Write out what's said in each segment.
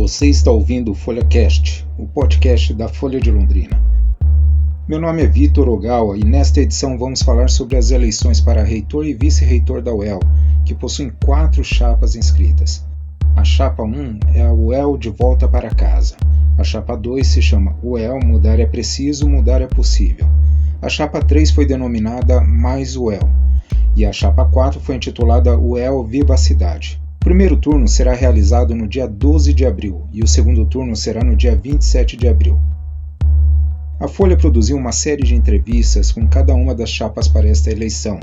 Você está ouvindo o FolhaCast, o podcast da Folha de Londrina. Meu nome é Vitor Ogawa e nesta edição vamos falar sobre as eleições para reitor e vice-reitor da UEL, que possuem 4 chapas inscritas. A chapa 1 é a UEL de volta para casa. A chapa 2 se chama UEL Mudar é Preciso, Mudar é Possível. A chapa 3 foi denominada Mais UEL. E a chapa 4 foi intitulada UEL Viva a Cidade. O primeiro turno será realizado no dia 12 de abril e o segundo turno será no dia 27 de abril. A Folha produziu uma série de entrevistas com cada uma das chapas para esta eleição,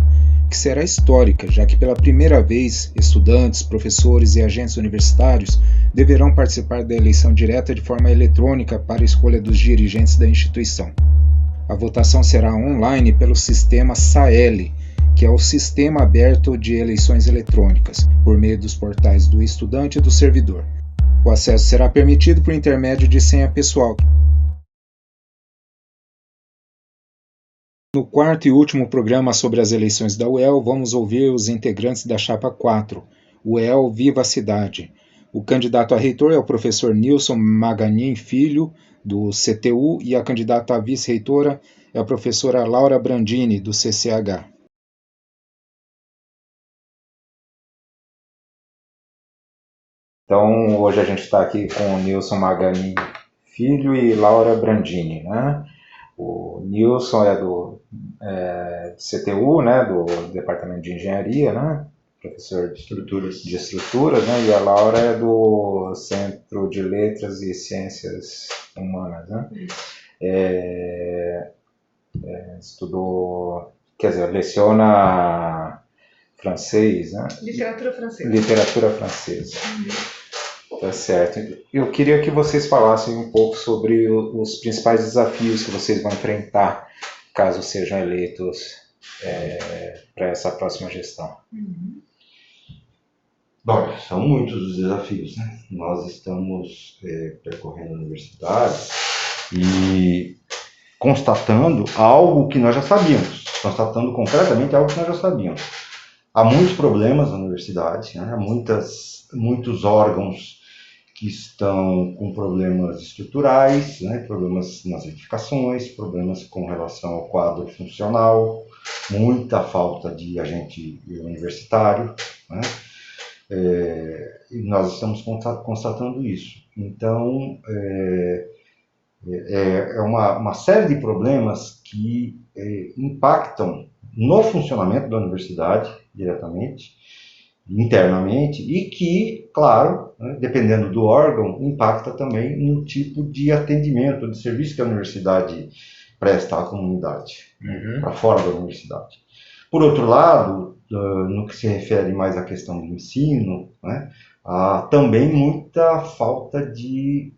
que será histórica, já que pela primeira vez estudantes, professores e agentes universitários deverão participar da eleição direta de forma eletrônica para a escolha dos dirigentes da instituição. A votação será online pelo sistema SAEL, que é o Sistema Aberto de Eleições Eletrônicas, por meio dos portais do estudante e do servidor. O acesso será permitido por intermédio de senha pessoal. No quarto e último programa sobre as eleições da UEL, vamos ouvir os integrantes da chapa 4, UEL Viva a Cidade. O candidato a reitor é o professor Nilson Maganin Filho, do CTU, e a candidata a vice-reitora é a professora Laura Brandini, do CCH. Então, hoje a gente está aqui com o Nilson Maganin Filho e Laura Brandini, né? O Nilson é do CTU, né? Do Departamento de Engenharia, né? Professor de estruturas, né? E a Laura é do Centro de Letras e Ciências Humanas, né? Leciona francês, né? Literatura francesa. Tá certo. Eu queria que vocês falassem um pouco sobre os principais desafios que vocês vão enfrentar caso sejam eleitos para essa próxima gestão. Bom, são muitos os desafios, né? Nós estamos percorrendo a universidade e constatando algo que nós já sabíamos, constatando concretamente algo que nós já sabíamos. Há muitos problemas na universidade, né? Há muitos órgãos que estão com problemas estruturais, né? Problemas nas edificações, problemas com relação ao quadro funcional, muita falta de agente universitário, né? E nós estamos constatando isso. Então, é uma série de problemas que impactam no funcionamento da universidade diretamente, internamente, e que, claro, né, dependendo do órgão, impacta também no tipo de atendimento, de serviço que a universidade presta à comunidade, para fora da universidade. Por outro lado, no que se refere mais à questão do ensino, né, há também muita falta de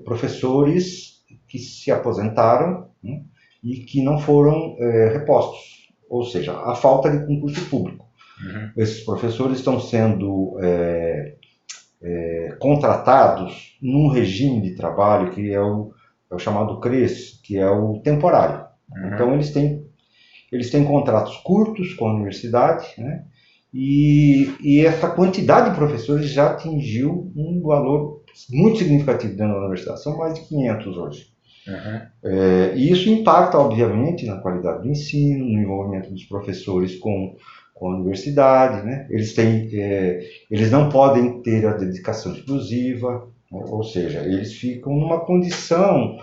professores que se aposentaram, né, e que não foram repostos, ou seja, a falta de concurso público. Esses professores estão sendo contratados num regime de trabalho que é o chamado CRES, que é o temporário. Então eles têm contratos curtos com a universidade, né? E essa quantidade de professores já atingiu um valor muito significativo dentro da universidade, são mais de 500 hoje. E isso impacta, obviamente, na qualidade do ensino, no envolvimento dos professores com a universidade, né? Eles não podem ter a dedicação exclusiva, né? Ou seja, eles ficam numa condição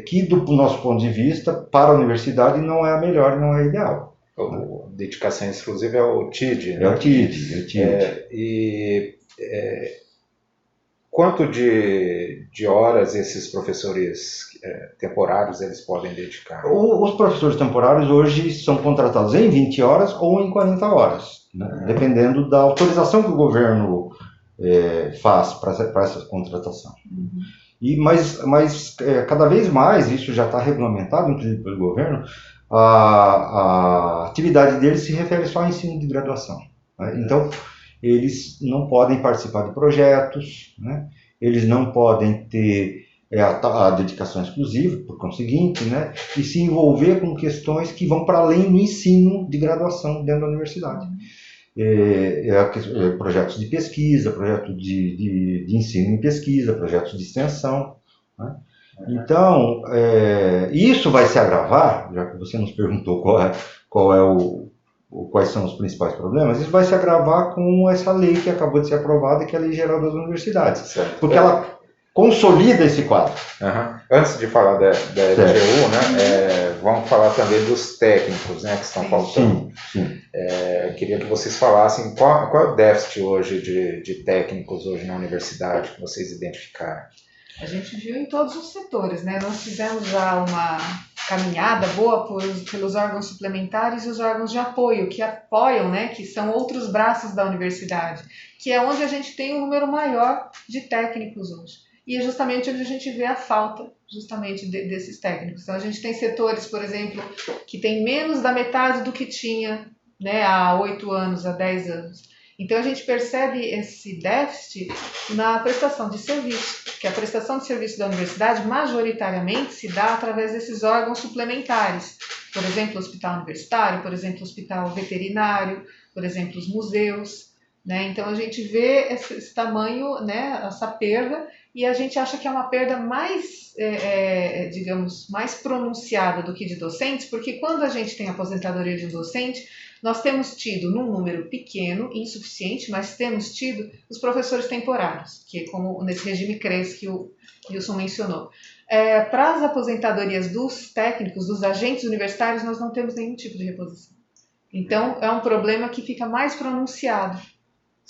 que, do nosso ponto de vista, para a universidade não é a melhor, não é a ideal. Dedicação exclusiva é o TID, né? É o TID. Quanto de horas esses professores temporários eles podem dedicar? Os professores temporários hoje são contratados em 20 horas ou em 40 horas, né? Dependendo da autorização que o governo faz para essa contratação. Mas cada vez mais, isso já está regulamentado, inclusive pelo governo, a atividade deles se refere só ao ensino de graduação, né? Então, eles não podem participar de projetos, né? Eles não podem ter a dedicação exclusiva, por conseguinte, né? E se envolver com questões que vão para além do ensino de graduação dentro da universidade. projetos de pesquisa, projetos de ensino em pesquisa, projetos de extensão. Né? Então, isso vai se agravar, já que você nos perguntou quais são os principais problemas, isso vai se agravar com essa lei que acabou de ser aprovada, que é a Lei Geral das Universidades. Certo. Porque ela consolida esse quadro. Antes de falar da LGU, né, vamos falar também dos técnicos, né, que estão faltando. Sim. Queria que vocês falassem qual é o déficit hoje de técnicos hoje na universidade que vocês identificaram. A gente viu em todos os setores, né? Nós fizemos já uma caminhada boa pelos órgãos suplementares e os órgãos de apoio, que apoiam, né? Que são outros braços da universidade, que é onde a gente tem um número maior de técnicos hoje. E é justamente onde a gente vê a falta justamente desses técnicos. Então a gente tem setores, por exemplo, que tem menos da metade do que tinha, né, há 8 anos, há 10 anos. Então a gente percebe esse déficit na prestação de serviço, que a prestação de serviço da universidade majoritariamente se dá através desses órgãos suplementares. Por exemplo, o hospital universitário, por exemplo, o hospital veterinário, por exemplo, os museus. Né? Então a gente vê esse tamanho, né, essa perda, e a gente acha que é uma perda mais, digamos, mais pronunciada do que de docentes, porque quando a gente tem a aposentadoria de um docente, nós temos tido, num número pequeno, insuficiente, mas temos tido os professores temporários, que é como nesse regime CRES que o Wilson mencionou. Para as aposentadorias dos técnicos, dos agentes universitários, nós não temos nenhum tipo de reposição. Então, é um problema que fica mais pronunciado,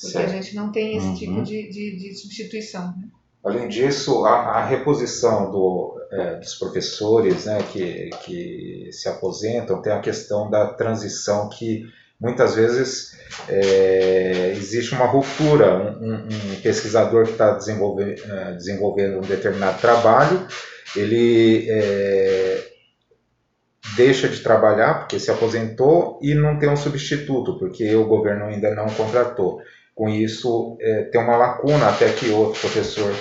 porque a gente não tem esse tipo de substituição. Né? Além disso, a reposição dos professores, né, que se aposentam, tem a questão da transição, que muitas vezes existe uma ruptura. Um pesquisador que está desenvolvendo um determinado trabalho, ele deixa de trabalhar porque se aposentou e não tem um substituto, porque o governo ainda não contratou. Com isso, tem uma lacuna até que outro professor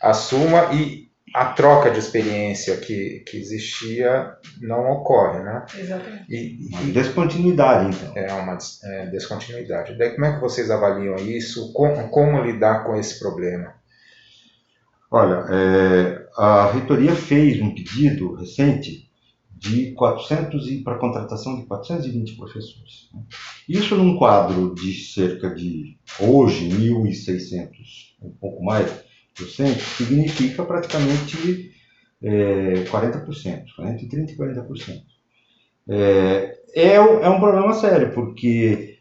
assuma, e a troca de experiência que existia não ocorre, né? Exatamente. Uma descontinuidade, então. É uma descontinuidade. Daí, como é que vocês avaliam isso? Como lidar com esse problema? Olha, a reitoria fez um pedido recente para a contratação de 420 professores. Isso num quadro de cerca de, hoje, 1.600, um pouco mais, docentes, significa praticamente 40%, entre 30% e 40%. É um problema sério, porque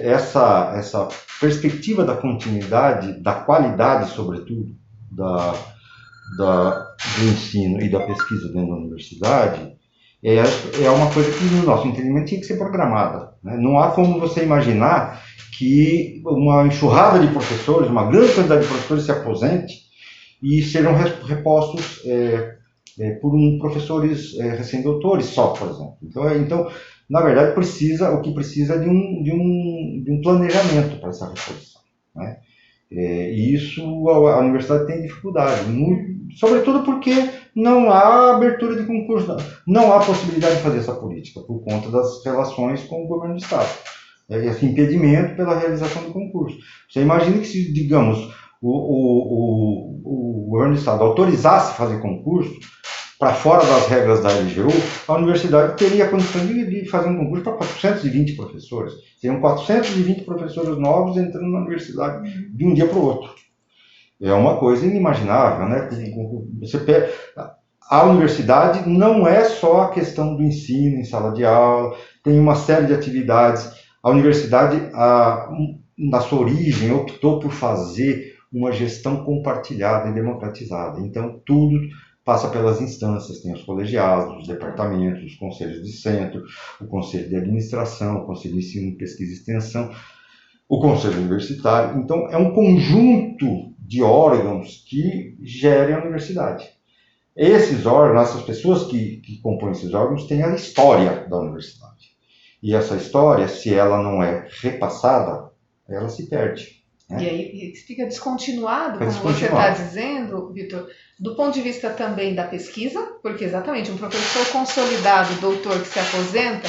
essa perspectiva da continuidade, da qualidade, sobretudo, do ensino e da pesquisa dentro da universidade, é uma coisa que, no nosso entendimento, tinha que ser programada. Né? Não há como você imaginar que uma enxurrada de professores, uma grande quantidade de professores se aposente e sejam repostos por professores recém-doutores só, por exemplo. Então, na verdade, o que precisa de um planejamento para essa reposição. Né? E isso a universidade tem dificuldade, sobretudo porque não há abertura de concurso, não há possibilidade de fazer essa política por conta das relações com o governo do Estado. Esse impedimento pela realização do concurso. Você imagina que se, digamos, o governo do Estado autorizasse fazer concurso para fora das regras da LGU, a universidade teria a condição de fazer um concurso para 420 professores. Seriam 420 professores novos entrando na universidade de um dia para o outro. É uma coisa inimaginável, né? A universidade não é só a questão do ensino em sala de aula, tem uma série de atividades. A universidade, na sua origem, optou por fazer uma gestão compartilhada e democratizada. Então, tudo passa pelas instâncias, tem os colegiados, os departamentos, os conselhos de centro, o conselho de administração, o conselho de ensino, pesquisa e extensão, o conselho universitário. Então, é um conjunto de órgãos que gerem a universidade. Esses órgãos, essas pessoas que compõem esses órgãos, têm a história da universidade. E essa história, se ela não é repassada, ela se perde. Né? E aí fica descontinuado, como você está dizendo, Vitor, do ponto de vista também da pesquisa, porque exatamente um professor consolidado, doutor que se aposenta,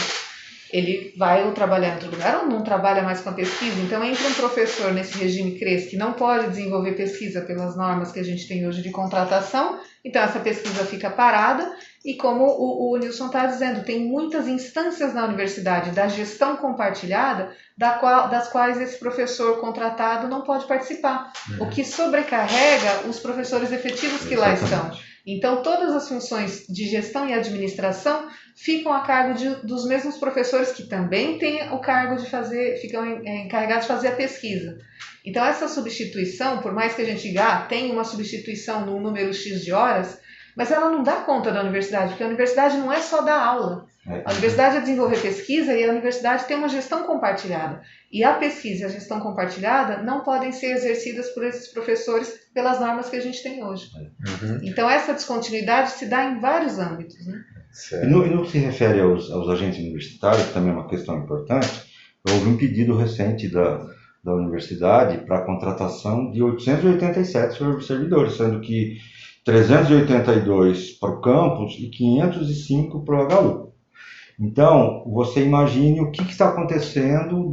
ele vai ou trabalhar em outro lugar ou não trabalha mais com a pesquisa. Então, entra um professor nesse regime CRES que não pode desenvolver pesquisa pelas normas que a gente tem hoje de contratação, então essa pesquisa fica parada. E como o Nilson está dizendo, tem muitas instâncias na universidade da gestão compartilhada das quais esse professor contratado não pode participar, o que sobrecarrega os professores efetivos que lá estão. Então, todas as funções de gestão e administração ficam a cargo dos mesmos professores que também têm o cargo de ficam encarregados de fazer a pesquisa. Então, essa substituição, por mais que a gente diga, tem uma substituição num número X de horas, mas ela não dá conta da universidade, porque a universidade não é só dar aula. A universidade é desenvolver pesquisa e a universidade tem uma gestão compartilhada. E a pesquisa e a gestão compartilhada não podem ser exercidas por esses professores pelas normas que a gente tem hoje. Então, essa descontinuidade se dá em vários âmbitos, né? E no que se refere aos agentes universitários, que também é uma questão importante, houve um pedido recente da universidade para a contratação de 887 servidores, sendo que 382 para o campus e 505 para o HU. Então, você imagine o que está acontecendo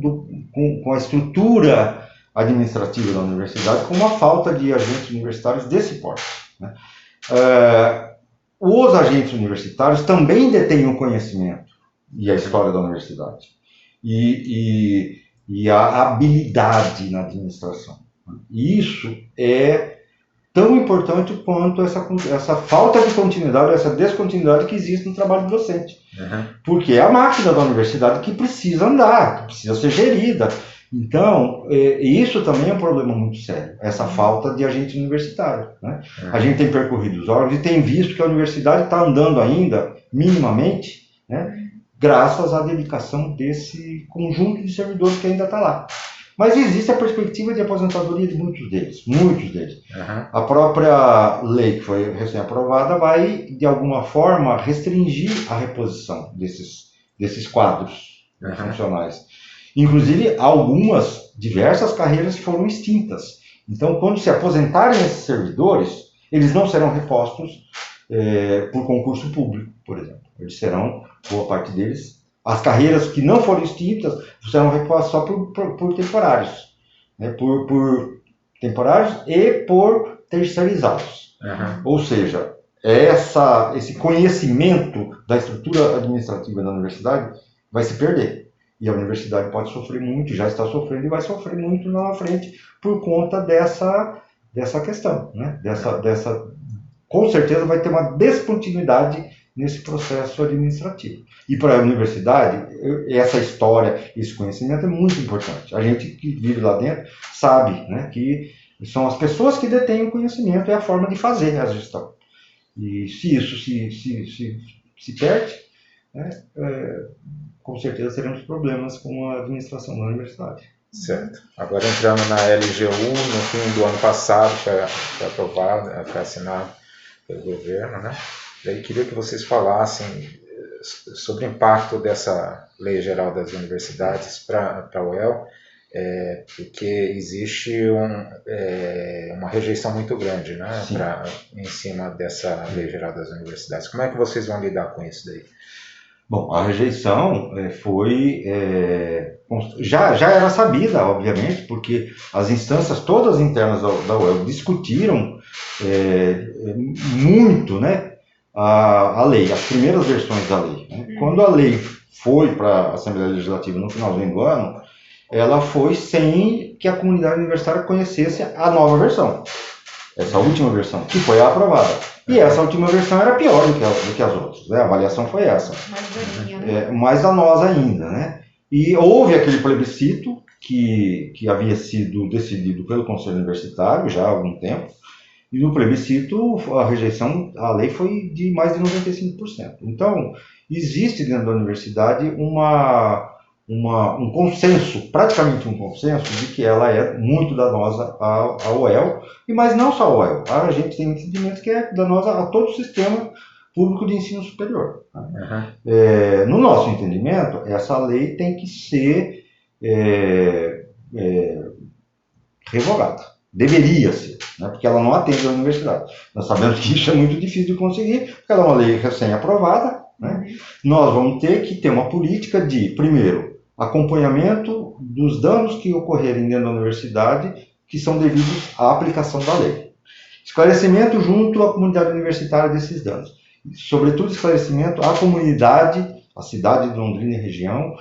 com a estrutura administrativa da universidade, com uma falta de agentes universitários desse porte, né? Os agentes universitários também detêm o conhecimento e a história da universidade e a habilidade na administração. Isso é tão importante quanto essa falta de continuidade, essa descontinuidade que existe no trabalho docente. Porque é a máquina da universidade que precisa andar, que precisa ser gerida. Então, isso também é um problema muito sério, essa falta de agente universitário, né? A gente tem percorrido os órgãos e tem visto que a universidade está andando ainda, minimamente, né, graças à dedicação desse conjunto de servidores que ainda está lá. Mas existe a perspectiva de aposentadoria de muitos deles. A própria lei que foi recém-aprovada vai, de alguma forma, restringir a reposição desses quadros funcionais. Inclusive, diversas carreiras foram extintas. Então, quando se aposentarem esses servidores, eles não serão repostos por concurso público, por exemplo. Eles serão, boa parte deles, as carreiras que não foram extintas serão repostas só por temporários, né? Por temporários e por terceirizados. Ou seja, esse conhecimento da estrutura administrativa da universidade vai se perder. E a universidade pode sofrer muito, já está sofrendo e vai sofrer muito lá na frente por conta dessa questão, né? Com certeza vai ter uma descontinuidade nesse processo administrativo. E para a universidade, essa história, esse conhecimento é muito importante. A gente que vive lá dentro sabe, né, que são as pessoas que detêm o conhecimento, é a forma de fazer a gestão. E se isso se perde, né, com certeza teremos problemas com a administração da universidade. Certo. Agora entrando na LGU, no fim do ano passado, foi aprovado, foi assinado pelo governo, né? Daí queria que vocês falassem sobre o impacto dessa Lei Geral das Universidades para a UEL, porque existe uma rejeição muito grande, né, em cima dessa Lei Geral das Universidades. Como é que vocês vão lidar com isso daí? Bom, a rejeição já era sabida, obviamente, porque as instâncias todas internas da UEL discutiram muito, né, a lei, as primeiras versões da lei, né? Quando a lei foi para a Assembleia Legislativa no finalzinho do ano, ela foi sem que a comunidade universitária conhecesse a nova versão, essa última versão, que foi a aprovada. E essa última versão era pior do que as outras, né? A avaliação foi essa. Mais danosa ainda, né? E houve aquele plebiscito que havia sido decidido pelo Conselho Universitário já há algum tempo, e no plebiscito a rejeição à lei foi de mais de 95%. Então, existe dentro da universidade um consenso, praticamente um consenso, de que ela é muito danosa à UEL, mas não só à UEL. A gente tem um entendimento que é danosa a todo o sistema público de ensino superior. No nosso entendimento, essa lei tem que ser revogada. Deveria ser, né? Porque ela não atende à universidade. Nós sabemos que isso é muito difícil de conseguir, porque ela é uma lei recém-aprovada, né? Nós vamos ter que ter uma política de, primeiro, acompanhamento dos danos que ocorrerem dentro da universidade que são devidos à aplicação da lei. Esclarecimento junto à comunidade universitária desses danos. Sobretudo, esclarecimento à comunidade, à cidade de Londrina e região,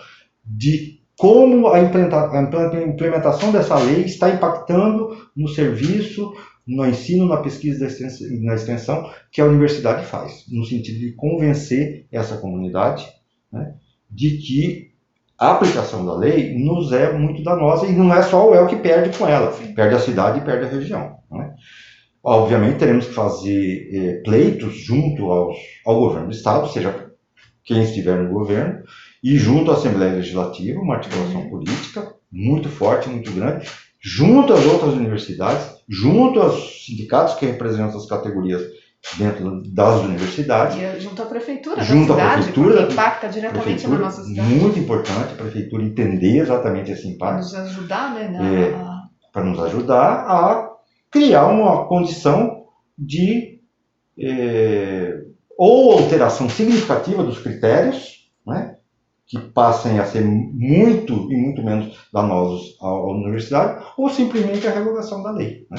de como a implementação dessa lei está impactando no serviço, no ensino, na pesquisa e na extensão que a universidade faz, no sentido de convencer essa comunidade, né, de que a aplicação da lei nos é muito danosa e não é só o UEL que perde com ela, perde a cidade e perde a região, né? Obviamente teremos que fazer pleitos junto ao governo do Estado, seja quem estiver no governo, e junto à Assembleia Legislativa, uma articulação política muito forte, muito grande, junto às outras universidades, junto aos sindicatos que representam as categorias dentro das universidades. E junto à prefeitura junto da cidade, à prefeitura, porque impacta diretamente na nossa cidade. Muito importante a prefeitura entender exatamente esse impacto. Para nos ajudar, né? Para nos ajudar a criar uma condição de ou alteração significativa dos critérios, né, que passem a ser muito e muito menos danosos à universidade, ou simplesmente a revogação da lei, né?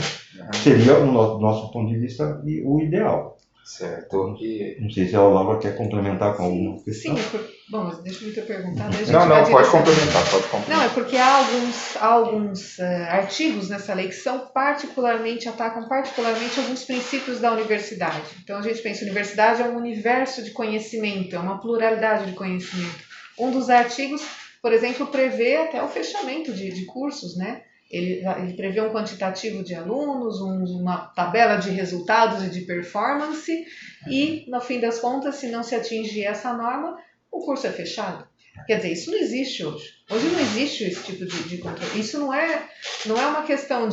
Seria, do nosso ponto de vista, o ideal. Certo. Não sei se a Laura quer complementar com alguma questão. Sim, bom, mas deixa eu te perguntar. Não, pode complementar. Não, é porque há alguns artigos nessa lei que atacam particularmente alguns princípios da universidade. Então a gente pensa, a universidade é um universo de conhecimento, é uma pluralidade de conhecimento. Um dos artigos, por exemplo, prevê até o fechamento de cursos, né? Ele prevê um quantitativo de alunos, uma tabela de resultados e de performance, e, no fim das contas, se não se atingir essa norma, o curso é fechado. Quer dizer, isso não existe hoje. Hoje não existe esse tipo de controle. Isso não é uma questão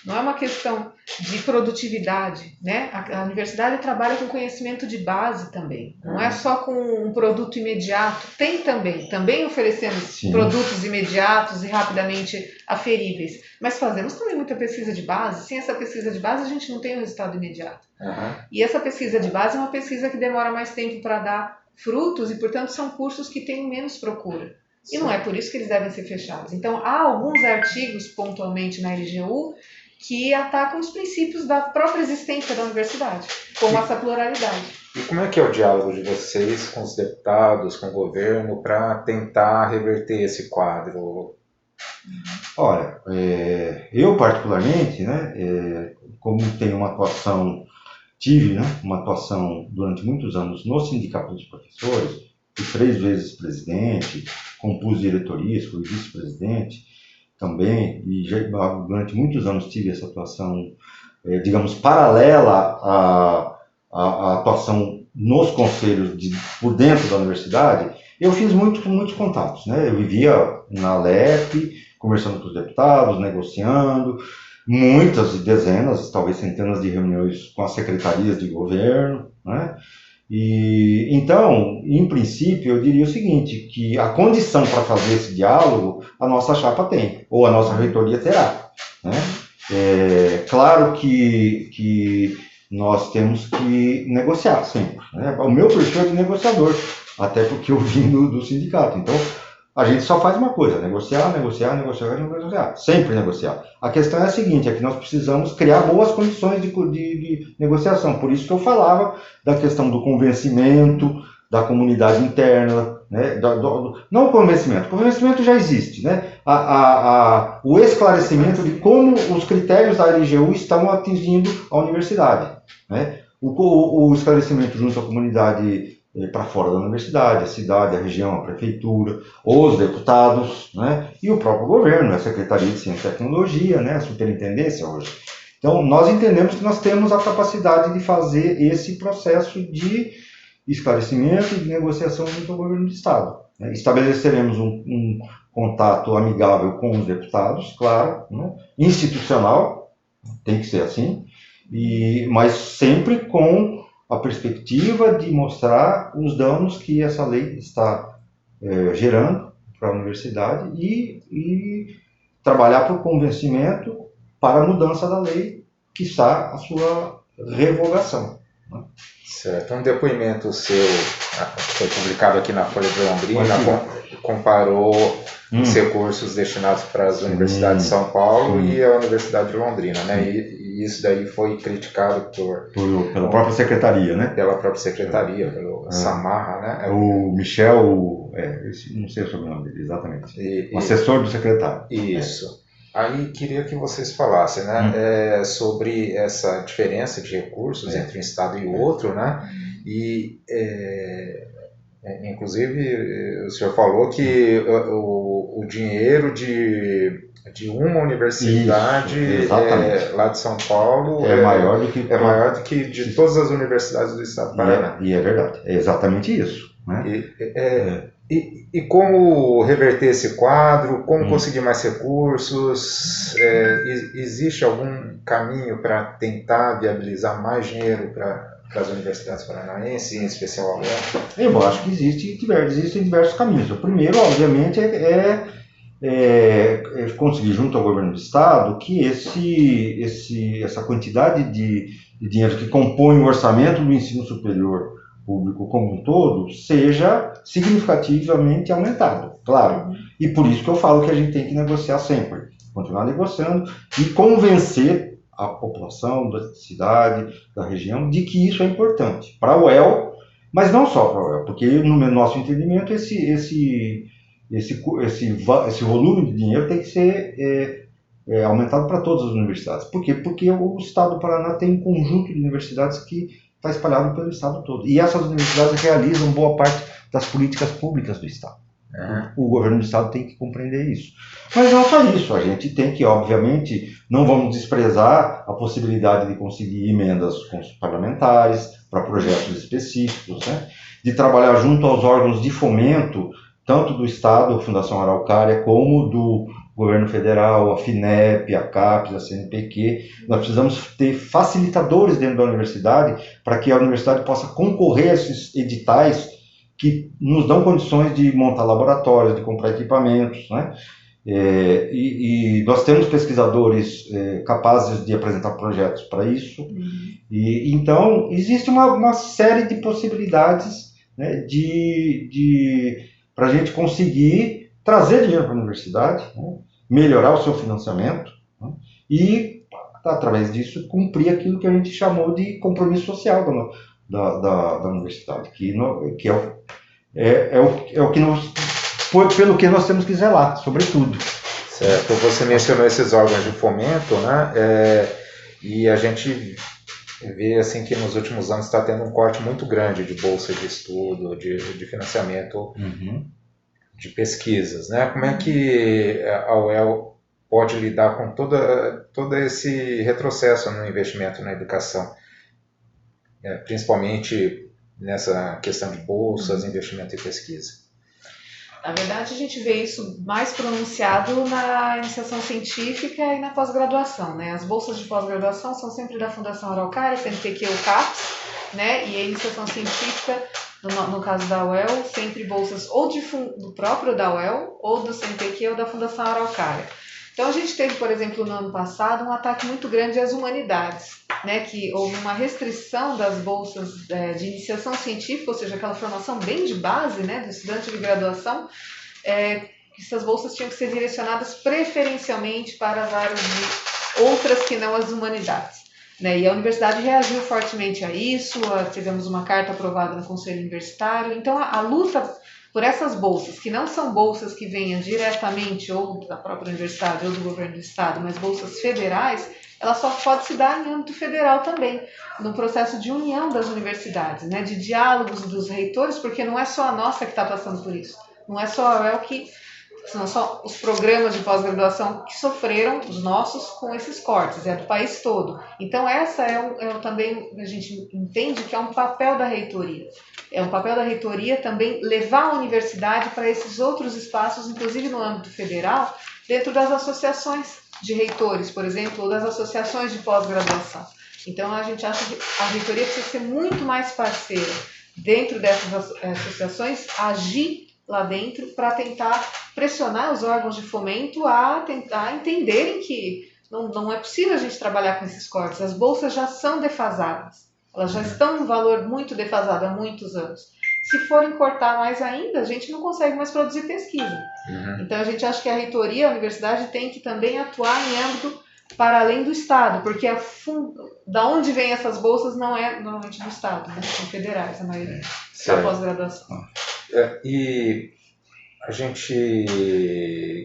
não é uma questão de produtividade, né? A universidade trabalha com conhecimento de base também. Não é só com um produto imediato. Tem também oferecemos produtos imediatos e rapidamente aferíveis. Mas fazemos também muita pesquisa de base. Sem essa pesquisa de base, a gente não tem um resultado imediato. E essa pesquisa de base é uma pesquisa que demora mais tempo para dar frutos e, portanto, são cursos que têm menos procura. E não é por isso que eles devem ser fechados. Então, há alguns artigos, pontualmente na LGU, que atacam os princípios da própria existência da universidade, como essa pluralidade. E como é que é o diálogo de vocês com os deputados, com o governo, para tentar reverter esse quadro? Olha, eu particularmente, né, como tenho tive uma atuação durante muitos anos no Sindicato dos Professores, fui 3 vezes presidente, compus diretorias, fui vice-presidente também, e durante muitos anos tive essa atuação, digamos, paralela à atuação nos conselhos por dentro da universidade. Eu fiz muitos contatos, né? Eu vivia na LEP, conversando com os deputados, negociando, muitas dezenas, talvez centenas de reuniões com as secretarias de governo, né? E então, em princípio, eu diria o seguinte, que a condição para fazer esse diálogo a nossa chapa tem, ou a nossa reitoria terá, né? Claro que nós temos que negociar sempre, né? O meu perfil é de negociador, até porque eu vim do sindicato. Então, a gente só faz uma coisa, negociar, sempre negociar. A questão é a seguinte, é que nós precisamos criar boas condições de negociação. Por isso que eu falava da questão do convencimento, da comunidade interna, né? Não o convencimento já existe, né? O esclarecimento de como os critérios da LGU estão atingindo a universidade, né? O esclarecimento junto à comunidade para fora da universidade, a cidade, a região, a prefeitura, os deputados, né, e o próprio governo, a Secretaria de Ciência e Tecnologia, né, a superintendência hoje. Então, nós entendemos que nós temos a capacidade de fazer esse processo de esclarecimento e de negociação junto ao governo do Estado, né. Estabeleceremos um contato amigável com os deputados, claro, né, institucional, tem que ser assim, mas sempre com a perspectiva de mostrar os danos que essa lei está gerando para a universidade e trabalhar por convencimento para a mudança da lei, que está a sua revogação. né? Certo. Um depoimento seu foi publicado aqui na Folha de Londrina, comparou os recursos destinados para as universidades de São Paulo e a Universidade de Londrina, né? E isso daí foi criticado pela própria secretaria, né? Pela própria secretaria, pelo Samarra, né? O Michel, não sei o sobrenome dele exatamente, o assessor do secretário. Isso. Aí queria que vocês falassem, né, sobre essa diferença de recursos entre um estado e o outro, né? E inclusive o senhor falou que o dinheiro de uma universidade lá de São Paulo é maior do que de todas as universidades do estado do Paraná. E é verdade, é exatamente isso, né? E como reverter esse quadro? Como conseguir mais recursos? Existe algum caminho para tentar viabilizar mais dinheiro para as universidades paranaenses, em especial a UEL? Eu acho que existem diversos caminhos. O primeiro, obviamente, é conseguir junto ao governo do estado que essa quantidade de dinheiro que compõe o orçamento do ensino superior público como um todo seja significativamente aumentado, claro. E por isso que eu falo que a gente tem que negociar sempre, continuar negociando e convencer a população da cidade, da região, de que isso é importante para a UEL, mas não só para a UEL, porque no nosso entendimento esse volume de dinheiro tem que ser aumentado para todas as universidades. Por quê? Porque o estado do Paraná tem um conjunto de universidades que está espalhado pelo estado todo. E essas universidades realizam boa parte das políticas públicas do estado. O governo do estado tem que compreender isso. Mas não só isso, a gente tem que, obviamente, não vamos desprezar a possibilidade de conseguir emendas com os parlamentares para projetos específicos, né? De trabalhar junto aos órgãos de fomento, tanto do estado, a Fundação Araucária, como do governo federal, a FINEP, a CAPES, a CNPq. Nós precisamos ter facilitadores dentro da universidade para que a universidade possa concorrer a esses editais que nos dão condições de montar laboratórios, de comprar equipamentos, né? E nós temos pesquisadores capazes de apresentar projetos para isso. E então existe uma série de possibilidades, né, para a gente conseguir trazer dinheiro para a universidade, né, melhorar o seu financiamento, né, e, através disso, cumprir aquilo que a gente chamou de compromisso social da universidade, que é o que pelo que nós temos que zelar, sobretudo. Certo. Você mencionou esses órgãos de fomento, né? E a gente vê assim que nos últimos anos está tendo um corte muito grande de bolsa de estudo, de financiamento de pesquisas, né? Como é que a UEL pode lidar com todo esse retrocesso no investimento na educação, principalmente nessa questão de bolsas, investimento em pesquisa? Na verdade, a gente vê isso mais pronunciado na iniciação científica e na pós-graduação, né? As bolsas de pós-graduação são sempre da Fundação Araucária, CNPq ou CAPES, né? E a iniciação científica, no caso da UEL, sempre bolsas ou do próprio da UEL, ou do CNPq ou da Fundação Araucária. Então a gente teve, por exemplo, no ano passado, um ataque muito grande às humanidades, né? Que houve uma restrição das bolsas de iniciação científica, ou seja, aquela formação bem de base, né, do estudante de graduação, essas bolsas tinham que ser direcionadas preferencialmente para as áreas de outras que não as humanidades, né? E a universidade reagiu fortemente a isso, tivemos uma carta aprovada no Conselho Universitário. Então a luta por essas bolsas, que não são bolsas que venham diretamente ou da própria universidade ou do governo do estado, mas bolsas federais, ela só pode se dar em âmbito federal também, no processo de união das universidades, né, de diálogos dos reitores, porque não é só a nossa que está passando por isso, não é só a UEL são só os programas de pós-graduação que sofreram, os nossos, com esses cortes, é do país todo. Então essa também, a gente entende que é um papel da reitoria. É um papel da reitoria também levar a universidade para esses outros espaços, inclusive no âmbito federal, dentro das associações de reitores, por exemplo, ou das associações de pós-graduação. Então a gente acha que a reitoria precisa ser muito mais parceira dentro dessas associações, agir lá dentro para tentar pressionar os órgãos de fomento a tentar entenderem que não é possível a gente trabalhar com esses cortes. As bolsas já são defasadas. Elas já estão em um valor muito defasado há muitos anos. Se forem cortar mais ainda, a gente não consegue mais produzir pesquisa. Então a gente acha que a reitoria, a universidade, tem que também atuar em âmbito para além do Estado, porque da onde vêm essas bolsas não é normalmente do Estado, né? São federais, a maioria, da pós-graduação. E a gente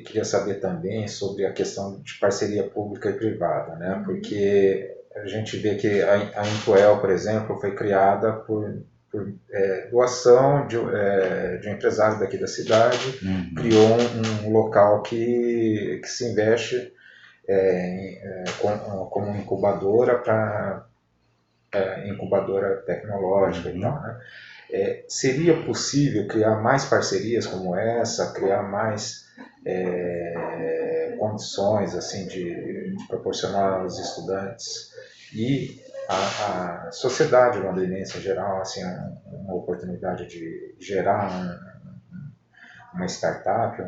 queria saber também sobre a questão de parceria pública e privada, né? Porque a gente vê que a Intuel, por exemplo, foi criada por doação de um empresário daqui da cidade, criou um local que se investe como incubadora incubadora tecnológica e tal, né? Seria possível criar mais parcerias como essa, criar mais condições assim de proporcionar aos estudantes e a sociedade londrinense em geral assim, uma oportunidade de gerar uma startup,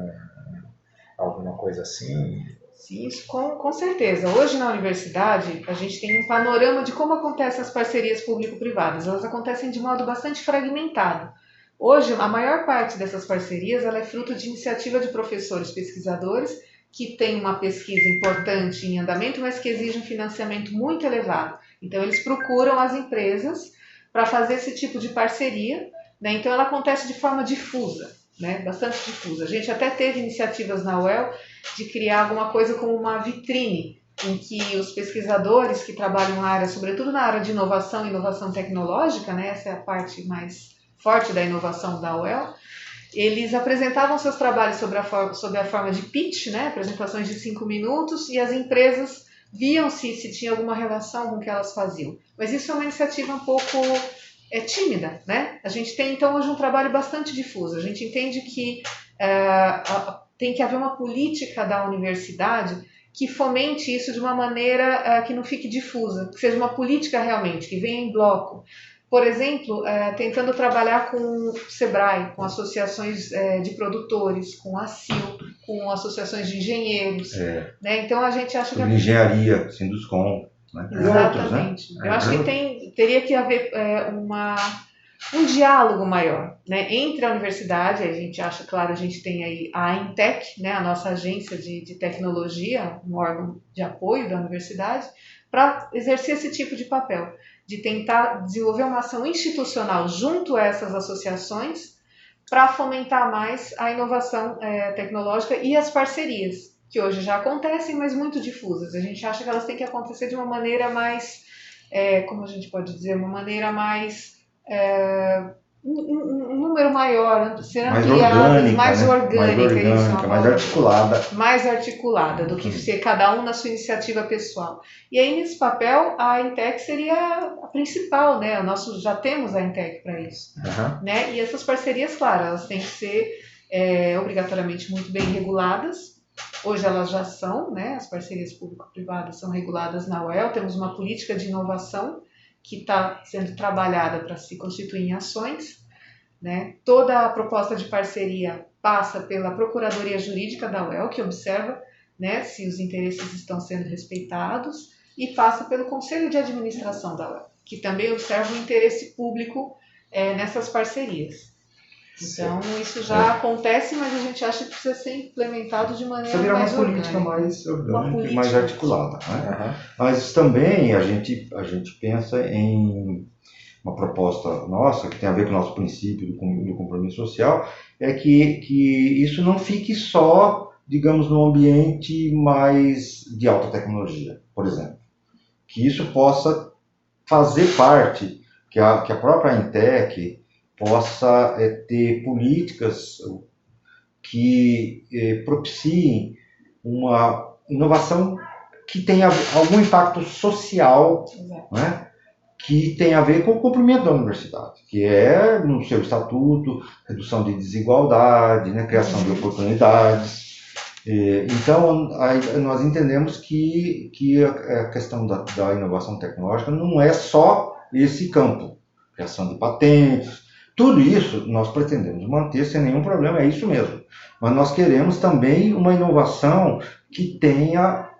alguma coisa assim? Sim, isso com certeza. Hoje na universidade a gente tem um panorama de como acontecem as parcerias público-privadas. Elas acontecem de modo bastante fragmentado. Hoje a maior parte dessas parcerias ela é fruto de iniciativa de professores pesquisadores que têm uma pesquisa importante em andamento, mas que exige um financiamento muito elevado. Então eles procuram as empresas para fazer esse tipo de parceria, né? Então ela acontece de forma difusa, né? Bastante difusa. A gente até teve iniciativas na UEL de criar alguma coisa como uma vitrine, em que os pesquisadores que trabalham na área, sobretudo na área de inovação e inovação tecnológica, né, essa é a parte mais forte da inovação da UEL, eles apresentavam seus trabalhos sob a forma de pitch, né, apresentações de 5 minutos, e as empresas viam se tinha alguma relação com o que elas faziam. Mas isso é uma iniciativa um pouco tímida, né? A gente tem então hoje um trabalho bastante difuso. A gente entende que tem que haver uma política da universidade que fomente isso de uma maneira que não fique difusa, que seja uma política realmente, que venha em bloco. Por exemplo, tentando trabalhar com o SEBRAE, com associações de produtores, com a CIL, com associações de engenheiros. Né? Então a gente acha que... Engenharia, Sinduscom, né? Exatamente. Outros, né? Eu acho que teria que haver um diálogo maior, né, entre a universidade. A gente acha, claro, a gente tem aí a Intec, né, a nossa agência de tecnologia, um órgão de apoio da universidade, para exercer esse tipo de papel, de tentar desenvolver uma ação institucional junto a essas associações para fomentar mais a inovação tecnológica e as parcerias, que hoje já acontecem, mas muito difusas. A gente acha que elas têm que acontecer de uma maneira mais, como a gente pode dizer, uma maneira mais... um número maior, ser ampliado, mais orgânica, mais articulada do que ser cada um na sua iniciativa pessoal. E aí nesse papel a Intec seria a principal, né? Já temos a Intec para isso, né? E essas parcerias, claro, elas têm que ser obrigatoriamente muito bem reguladas. Hoje elas já são, né? As parcerias público-privadas são reguladas na UEL. Temos uma política de inovação que está sendo trabalhada para se constituir em ações, né? Toda a proposta de parceria passa pela Procuradoria Jurídica da UEL, que observa, né, se os interesses estão sendo respeitados, e passa pelo Conselho de Administração da UEL, que também observa o interesse público nessas parcerias. Então, isso já acontece, mas a gente acha que precisa ser implementado de maneira mais orgânica. Uma política mais orgânica e mais articulada. Né? Mas também a gente pensa em uma proposta nossa, que tem a ver com o nosso princípio do compromisso social, é que isso não fique só, digamos, no ambiente mais de alta tecnologia, por exemplo. Que isso possa fazer parte, que a própria Intec possa ter políticas que propiciem uma inovação que tenha algum impacto social, né, que tem a ver com o cumprimento da universidade, que é, no seu estatuto, redução de desigualdade, né, criação de oportunidades. Então, nós entendemos que a questão da inovação tecnológica não é só esse campo, criação de patentes. Tudo isso nós pretendemos manter sem nenhum problema, é isso mesmo. Mas nós queremos também uma inovação que tenha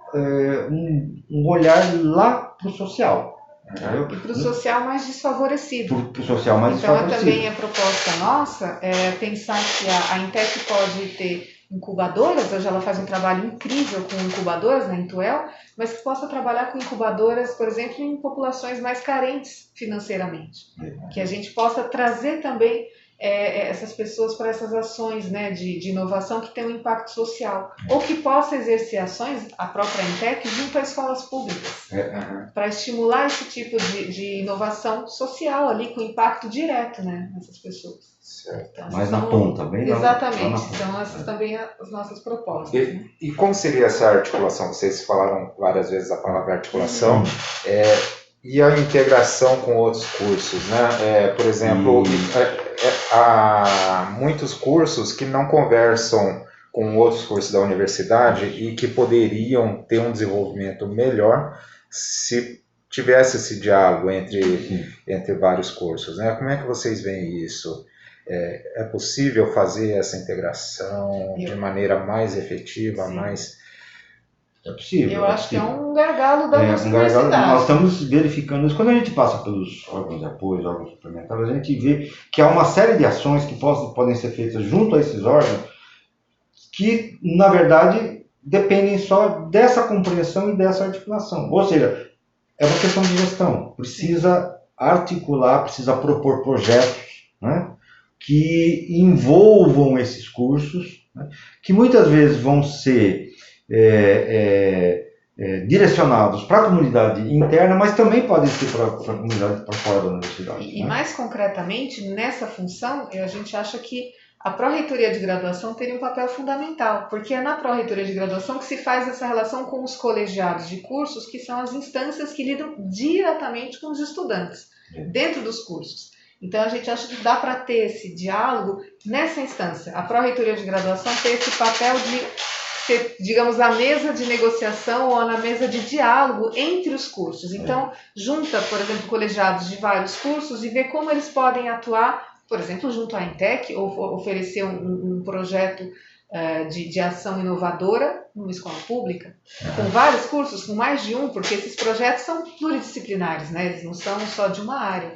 um olhar lá para o social. Entendeu? E para o social mais desfavorecido. Para o social mais Então, desfavorecido. também a proposta nossa é pensar que a Intec pode ter incubadoras, hoje ela faz um trabalho incrível com incubadoras na Intuel, mas que possa trabalhar com incubadoras, por exemplo, em populações mais carentes financeiramente. Que a gente possa trazer também essas pessoas para essas ações, né, de inovação que tem um impacto social. Ou que possa exercer ações, a própria Intec, junto às escolas públicas, para estimular esse tipo de inovação social ali, com impacto direto, né, nessas pessoas. Certo. Então, Mas na ponta, bem lá. exatamente, são essas também as nossas propostas. Né? E como seria essa articulação? Vocês falaram várias vezes a palavra articulação. E a integração com outros cursos, né? Por exemplo, há muitos cursos que não conversam com outros cursos da universidade e que poderiam ter um desenvolvimento melhor se tivesse esse diálogo entre vários cursos, né? Como é que vocês veem isso? É possível fazer essa integração de maneira mais efetiva, mais... É possível. Eu acho que é um gargalo da nossa universidade. Nós estamos verificando isso. Quando a gente passa pelos órgãos de apoio, órgãos suplementares, a gente vê que há uma série de ações que podem ser feitas junto a esses órgãos que, na verdade, dependem só dessa compreensão e dessa articulação. Ou seja, é uma questão de gestão. Precisa articular, precisa propor projetos, né, que envolvam esses cursos, né, que muitas vezes vão ser direcionados para a comunidade interna, mas também podem ser para a comunidade para fora da universidade. E mais concretamente, nessa função, a gente acha que a pró-reitoria de graduação teria um papel fundamental, porque é na pró-reitoria de graduação que se faz essa relação com os colegiados de cursos, que são as instâncias que lidam diretamente com os estudantes, dentro dos cursos. Então, a gente acha que dá para ter esse diálogo nessa instância. A pró-reitoria de graduação tem esse papel de ser, digamos, a mesa de negociação ou na mesa de diálogo entre os cursos. Então, junta, por exemplo, colegiados de vários cursos e vê como eles podem atuar, por exemplo, junto à Intec, ou oferecer um projeto de ação inovadora numa escola pública, com vários cursos, com mais de um, porque esses projetos são pluridisciplinares, né? Eles não são só de uma área.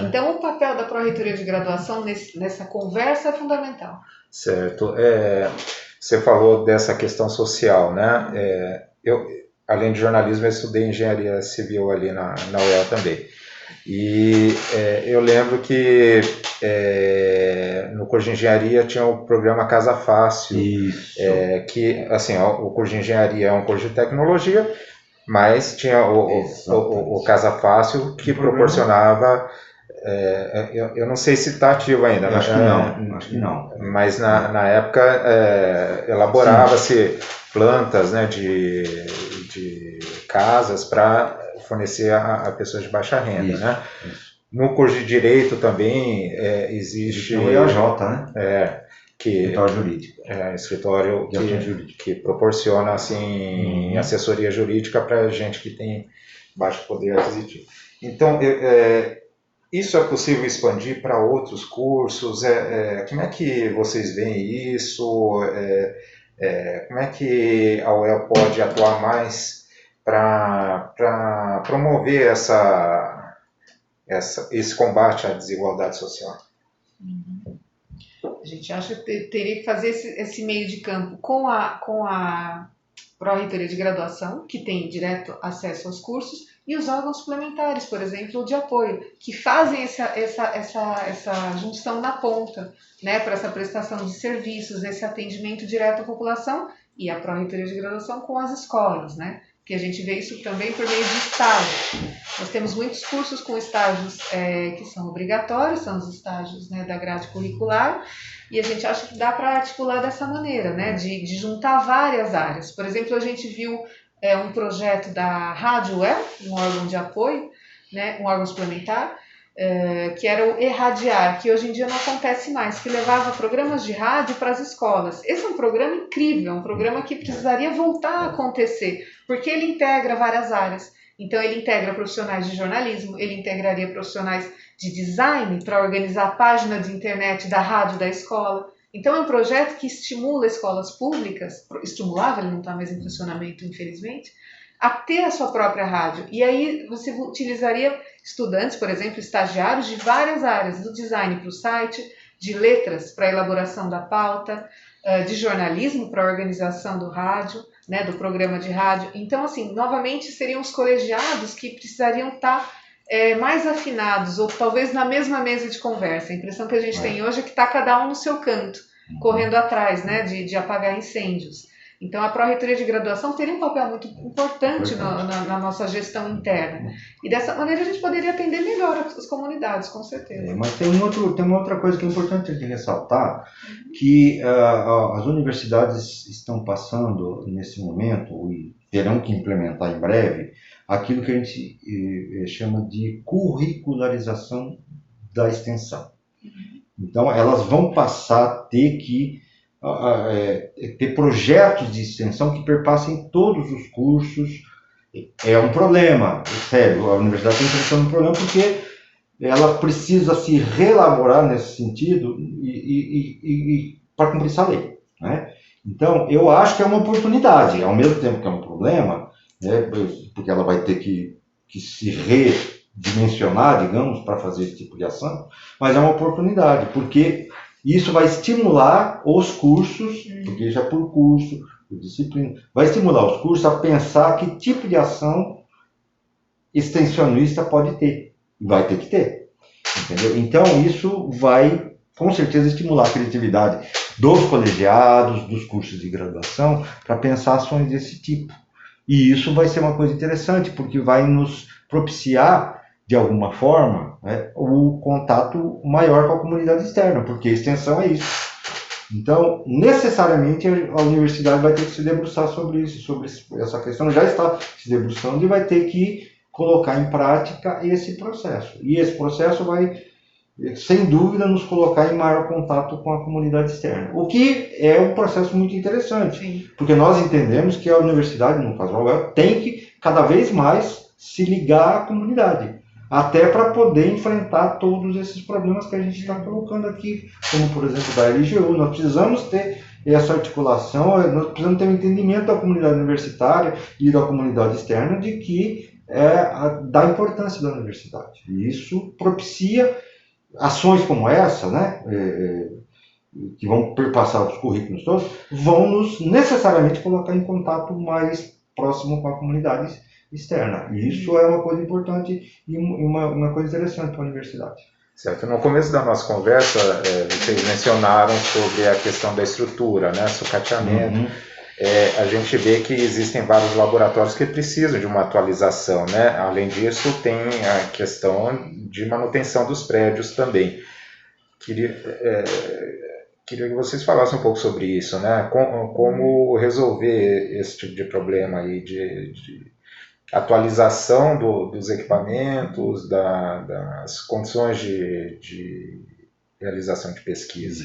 Então, o papel da pró-reitoria de graduação nessa conversa é fundamental. Certo. Você falou dessa questão social, né? Eu, além de jornalismo, eu estudei engenharia civil ali na UEL também. E eu lembro que no curso de engenharia tinha o programa Casa Fácil, que, assim, o curso de engenharia é um curso de tecnologia, mas tinha o Casa Fácil que proporcionava... eu não sei se está ativo ainda. Acho que não. Mas na época elaborava-se plantas, né, de casas para fornecer a pessoas de baixa renda. Isso, né? Isso. No curso de Direito também existe... O IAJ, né? Escritório jurídico. Escritório que proporciona assim, assessoria jurídica para gente que tem baixo poder aquisitivo. Então, isso é possível expandir para outros cursos? Como é que vocês veem isso? Como é que a UEL pode atuar mais para promover esse combate à desigualdade social? A gente acha que teria que fazer esse meio de campo com a pró-reitoria de graduação, que tem direto acesso aos cursos, e os órgãos suplementares, por exemplo, de apoio, que fazem essa junção na ponta, né, para essa prestação de serviços, esse atendimento direto à população, e a pró-reitoria de graduação com as escolas, né? Que a gente vê isso também por meio de estágios. Nós temos muitos cursos com estágios que são obrigatórios, são os estágios, né, da grade curricular, e a gente acha que dá para articular dessa maneira, né, de juntar várias áreas. Por exemplo, a gente viu um projeto da Rádio UEL, um órgão de apoio, né, um órgão suplementar, que era o Erradiar, que hoje em dia não acontece mais, que levava programas de rádio para as escolas. Esse é um programa incrível, um programa que precisaria voltar a acontecer, porque ele integra várias áreas. Então, ele integra profissionais de jornalismo, ele integraria profissionais de design para organizar a página de internet da rádio da escola. Então, é um projeto que estimula escolas públicas, estimulava, ele não está mais em funcionamento, infelizmente, a ter a sua própria rádio. E aí você utilizaria estudantes, por exemplo, estagiários de várias áreas, do design para o site, de letras para a elaboração da pauta, de jornalismo para a organização do rádio, né, do programa de rádio. Então, assim, novamente seriam os colegiados que precisariam estar mais afinados, ou talvez na mesma mesa de conversa. A impressão que a gente tem hoje é que está cada um no seu canto, correndo atrás, né, de apagar incêndios. Então, a Pró-Reitoria de Graduação teria um papel muito importante na nossa gestão interna. E dessa maneira a gente poderia atender melhor as comunidades, com certeza. Mas tem uma outra coisa que é importante de ressaltar, que as universidades estão passando nesse momento, e terão que implementar em breve, aquilo que a gente chama de curricularização da extensão. Então, elas vão passar a ter que ter projetos de extensão que perpassem todos os cursos. É um problema, sério, a universidade está enfrentando um problema porque ela precisa se reelaborar nesse sentido e para cumprir essa lei, né? Então, eu acho que é uma oportunidade, ao mesmo tempo que é um problema, né, porque ela vai ter que se redimensionar, digamos, para fazer esse tipo de ação, mas é uma oportunidade, porque isso vai estimular os cursos, porque já por curso, por disciplina, vai estimular os cursos a pensar que tipo de ação extensionista pode ter. Vai ter que ter. Entendeu? Então, isso vai, com certeza, estimular a criatividade dos colegiados, dos cursos de graduação, para pensar ações desse tipo. E isso vai ser uma coisa interessante, porque vai nos propiciar, de alguma forma, né, o contato maior com a comunidade externa, porque a extensão é isso. Então, necessariamente, a universidade vai ter que se debruçar sobre isso, sobre essa questão, já está se debruçando e vai ter que colocar em prática esse processo. E esse processo vai, sem dúvida, nos colocar em maior contato com a comunidade externa, o que é um processo muito interessante. Sim. Porque nós entendemos que a universidade, no caso da UEL, tem que cada vez mais se ligar à comunidade, até para poder enfrentar todos esses problemas que a gente está colocando aqui, como, por exemplo, da LGU. Nós precisamos ter essa articulação, nós precisamos ter um entendimento da comunidade universitária e da comunidade externa de que da importância da universidade. E isso propicia ações como essa, né, que vão perpassar os currículos todos, vão nos necessariamente colocar em contato mais próximo com a comunidade externa. E isso é uma coisa importante e uma coisa interessante para a universidade. Certo. No começo da nossa conversa, vocês mencionaram sobre a questão da estrutura, né, sucateamento. A gente vê que existem vários laboratórios que precisam de uma atualização, né? Além disso, tem a questão de manutenção dos prédios também. Queria que vocês falassem um pouco sobre isso, né? Como resolver esse tipo de problema aí de atualização dos equipamentos, das condições de realização de pesquisa.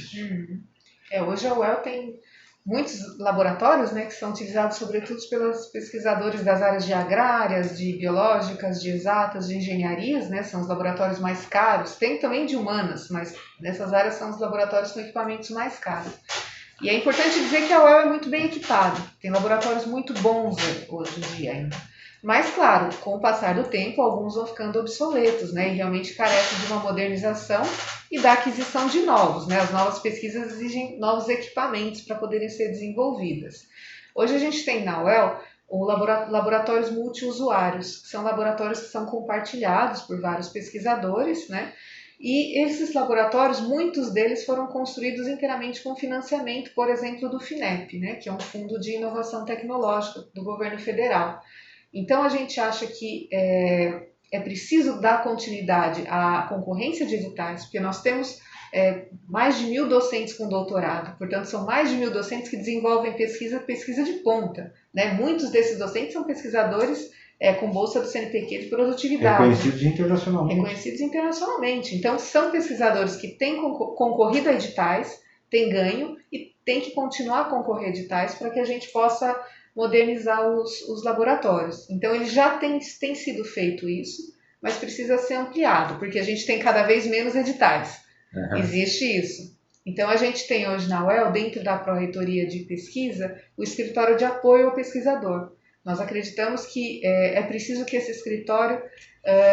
Hoje a UEL tem muitos laboratórios, né, que são utilizados sobretudo pelos pesquisadores das áreas de agrárias, de biológicas, de exatas, de engenharias, né, são os laboratórios mais caros. Tem também de humanas, mas nessas áreas são os laboratórios com equipamentos mais caros. E é importante dizer que a UEL é muito bem equipada, tem laboratórios muito bons hoje em dia ainda. Mas, claro, com o passar do tempo, alguns vão ficando obsoletos, né, e realmente carecem de uma modernização e da aquisição de novos, né? As novas pesquisas exigem novos equipamentos para poderem ser desenvolvidas. Hoje a gente tem na UEL laboratórios multiusuários, que são laboratórios que são compartilhados por vários pesquisadores, né? E esses laboratórios, muitos deles foram construídos inteiramente com financiamento, por exemplo, do FINEP, né? Que é um fundo de inovação tecnológica do governo federal. Então, a gente acha que é preciso dar continuidade à concorrência de editais, porque nós temos mais de 1.000 docentes com doutorado, portanto, são mais de 1.000 docentes que desenvolvem pesquisa de ponta, né? Muitos desses docentes são pesquisadores com bolsa do CNPq de produtividade. Reconhecidos internacionalmente. Então, são pesquisadores que têm concorrido a editais, têm ganho e têm que continuar a concorrer a editais para que a gente possa modernizar os laboratórios. Então, ele já tem sido feito isso, mas precisa ser ampliado, porque a gente tem cada vez menos editais. Existe isso. Então, a gente tem hoje na UEL, dentro da Pró-Reitoria de Pesquisa, o Escritório de Apoio ao Pesquisador. Nós acreditamos que é preciso que esse escritório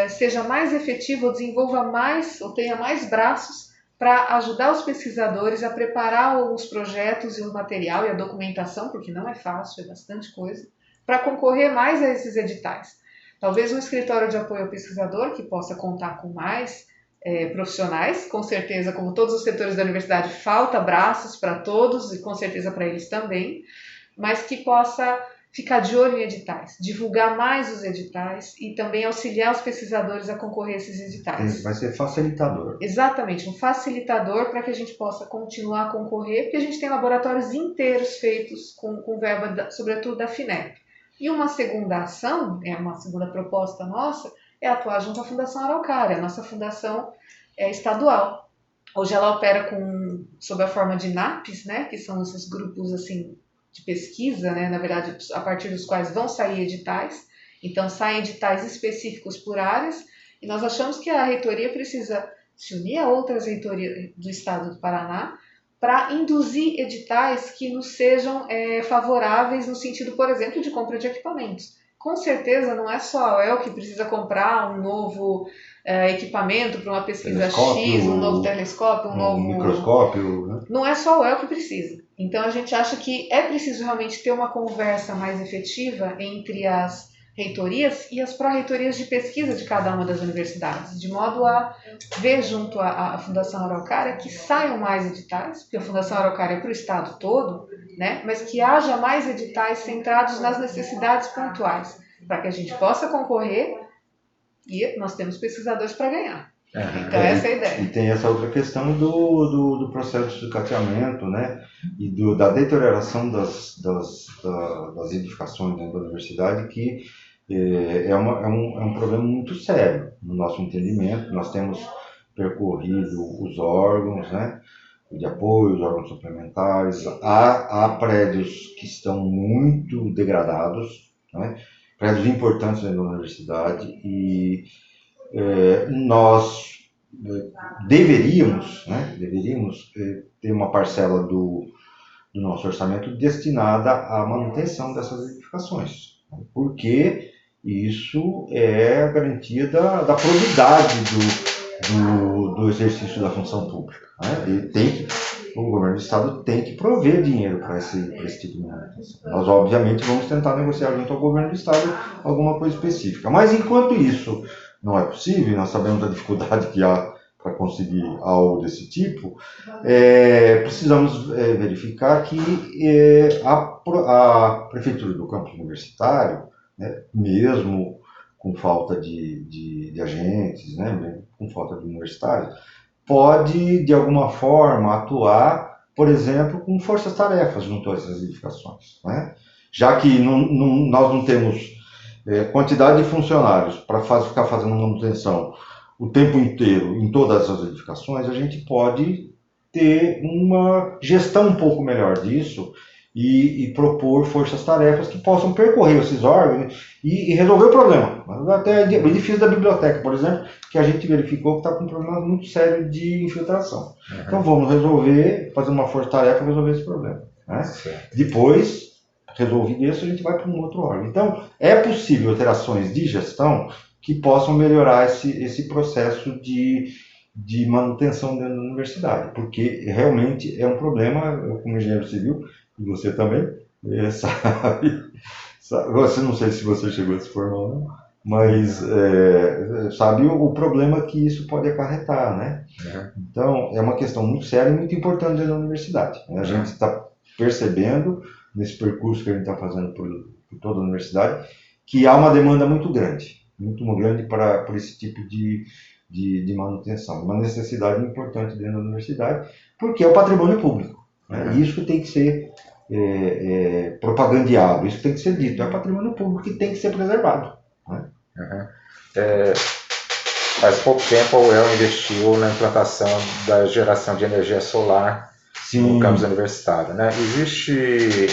seja mais efetivo, ou desenvolva mais, ou tenha mais braços para ajudar os pesquisadores a preparar os projetos e o material e a documentação, porque não é fácil, é bastante coisa, para concorrer mais a esses editais. Talvez um escritório de apoio ao pesquisador que possa contar com mais profissionais, com certeza, como todos os setores da universidade, falta braços para todos e com certeza para eles também, mas que possa ficar de olho em editais, divulgar mais os editais e também auxiliar os pesquisadores a concorrer a esses editais. Vai ser facilitador. Exatamente, um facilitador para que a gente possa continuar a concorrer, porque a gente tem laboratórios inteiros feitos com verba, sobretudo da FINEP. E uma segunda ação, uma segunda proposta nossa, é atuar junto à Fundação Araucária, a nossa fundação estadual. Hoje ela opera sob a forma de NAPs, né, que são esses grupos assim, de pesquisa, né, na verdade, a partir dos quais vão sair editais. Então, saem editais específicos por áreas, e nós achamos que a reitoria precisa se unir a outras reitorias do estado do Paraná para induzir editais que nos sejam favoráveis no sentido, por exemplo, de compra de equipamentos. Com certeza, não é só a UEL que precisa comprar um novo equipamento para uma pesquisa X, um novo telescópio, um novo microscópio, né? Não é só a UEL que precisa. Então, a gente acha que é preciso realmente ter uma conversa mais efetiva entre as reitorias e as pró-reitorias de pesquisa de cada uma das universidades, de modo a ver junto à Fundação Araucária que saiam mais editais, porque a Fundação Araucária é para o estado todo, né? Mas que haja mais editais centrados nas necessidades pontuais, para que a gente possa concorrer e nós temos pesquisadores para ganhar. Então, essa é a ideia. E tem essa outra questão do processo de sucateamento, né? E da deterioração das edificações dentro da universidade, que é um problema muito sério no nosso entendimento. Nós temos percorrido os órgãos, né, de apoio, os órgãos suplementares. Há prédios que estão muito degradados, né? Prédios importantes dentro da universidade, e nós deveríamos ter uma parcela do nosso orçamento destinada à manutenção dessas edificações, porque isso é a garantia da probidade do exercício da função pública, né? O governo do estado tem que prover dinheiro para esse tipo de manutenção. Nós, obviamente, vamos tentar negociar junto ao governo do estado alguma coisa específica, mas enquanto isso não é possível, nós sabemos da dificuldade que há para conseguir algo desse tipo, precisamos verificar que a prefeitura do campus universitário, né, mesmo com falta de agentes, né, mesmo com falta de universitários, pode, de alguma forma, atuar, por exemplo, com forças-tarefas junto a essas edificações, né? Já que nós não temos quantidade de funcionários para ficar fazendo manutenção o tempo inteiro em todas as edificações, a gente pode ter uma gestão um pouco melhor disso e propor forças-tarefas que possam percorrer esses órgãos e resolver o problema. Até o edifício da biblioteca, por exemplo, que a gente verificou que está com um problema muito sério de infiltração. Uhum. Então vamos fazer uma força-tarefa e resolver esse problema, né? Depois, resolvido isso, a gente vai para um outro órgão. Então, é possível ter ações de gestão que possam melhorar esse processo de manutenção dentro da universidade, porque realmente é um problema. Eu, como engenheiro civil, e você também, sabe, você, não sei se você chegou a se formar ou não, mas sabe o problema que isso pode acarretar, né? Uhum. Então, é uma questão muito séria e muito importante dentro da universidade. A gente está percebendo, nesse percurso que a gente está fazendo por toda a universidade, que há uma demanda muito grande por esse tipo de manutenção, uma necessidade importante dentro da universidade, porque é o patrimônio público, né? Isso que tem que ser propagandeado, isso que tem que ser dito, é o patrimônio público que tem que ser preservado, né? Uhum. Faz pouco tempo a UEL investiu na implantação da geração de energia solar. Sim. No campus universitário, né? Existe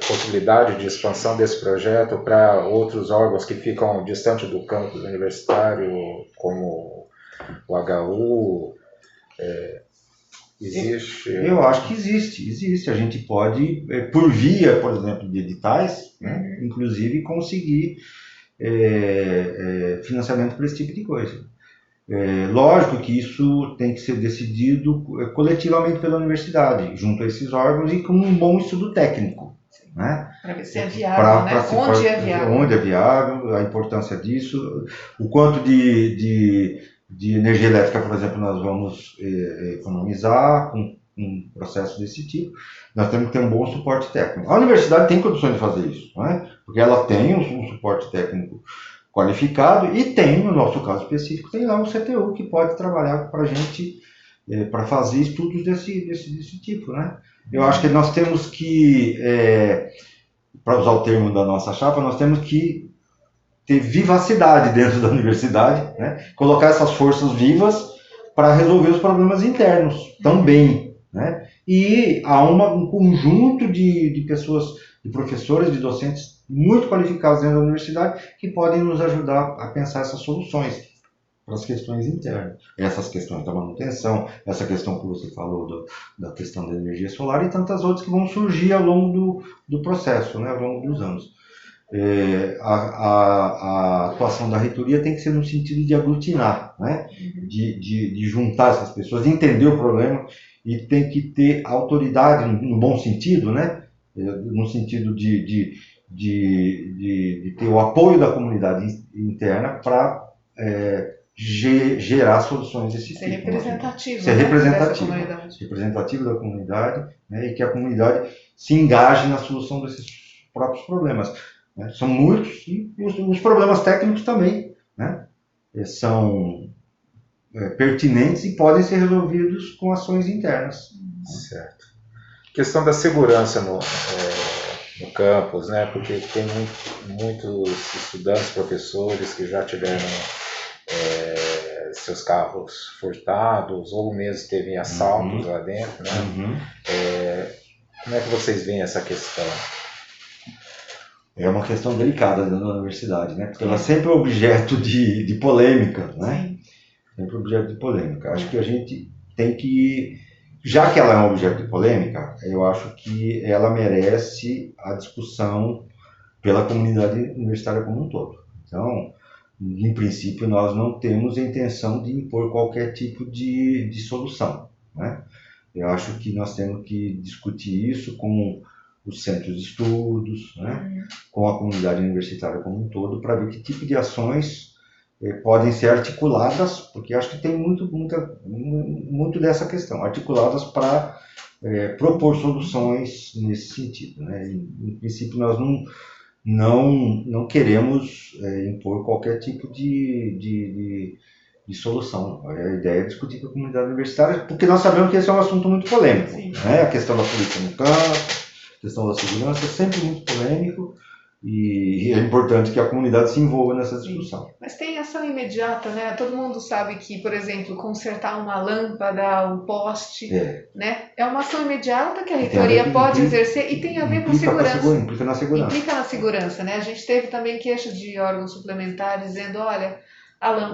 possibilidade de expansão desse projeto para outros órgãos que ficam distante do campus universitário, como o HU? Existe? Eu acho que existe. A gente pode, por via, por exemplo, de editais, né, inclusive conseguir financiamento para esse tipo de coisa. Lógico que isso tem que ser decidido coletivamente pela universidade, junto a esses órgãos e com um bom estudo técnico. Né? Para ver se é viável, né? Onde é viável. Onde é viável, a importância disso, o quanto de energia elétrica, por exemplo, nós vamos economizar com um processo desse tipo. Nós temos que ter um bom suporte técnico. A universidade tem condições de fazer isso, né? Porque ela tem um suporte técnico qualificado e tem, no nosso caso específico, tem lá um CTU que pode trabalhar para a gente, para fazer estudos desse tipo, né? Eu acho que nós temos que, para usar o termo da nossa chapa, nós temos que ter vivacidade dentro da universidade, né? Colocar essas forças vivas para resolver os problemas internos também, né? E há um conjunto de pessoas, de professores, de docentes muito qualificados dentro da universidade que podem nos ajudar a pensar essas soluções para as questões internas. Essas questões da manutenção, essa questão que você falou da questão da energia solar e tantas outras que vão surgir ao longo do processo, né, ao longo dos anos. A atuação da reitoria tem que ser no sentido de aglutinar, né, de juntar essas pessoas, de entender o problema e tem que ter autoridade no bom sentido, né, no sentido de ter o apoio da comunidade interna para gerar soluções desse tipo. Ser representativo, ser né, representativo da comunidade, né, e que a comunidade se engaje na solução desses próprios problemas. Né. São muitos, e os problemas técnicos também, né, são pertinentes e podem ser resolvidos com ações internas. Certo. Questão da segurança no campus, né? Porque tem muitos estudantes, professores que já tiveram seus carros furtados ou mesmo teve assaltos lá dentro, né? Como é que vocês veem essa questão? É uma questão delicada dentro da universidade, né? Porque ela sempre é objeto de polêmica, né? Sim. Sempre objeto de polêmica. Acho que a gente tem que, já que ela é um objeto de polêmica, eu acho que ela merece a discussão pela comunidade universitária como um todo. Então, em princípio, nós não temos a intenção de impor qualquer tipo de solução, né? Eu acho que nós temos que discutir isso com os centros de estudos, né? Com a comunidade universitária como um todo, para ver que tipo de ações podem ser articuladas, porque acho que tem muito dessa questão, articuladas para propor soluções nesse sentido, né? Em princípio, nós não queremos impor qualquer tipo de solução. A ideia é discutir com a comunidade universitária, porque nós sabemos que esse é um assunto muito polêmico, né? A questão da política no campo, a questão da segurança é sempre muito polêmico, e é importante que a comunidade se envolva nessa discussão. Sim. Mas tem ação imediata, né? Todo mundo sabe que, por exemplo, consertar uma lâmpada, um poste, né? É uma ação imediata que a reitoria pode exercer e tem a ver com segurança. Implica na segurança. Implica na segurança, né? A gente teve também queixa de órgãos suplementares dizendo, olha,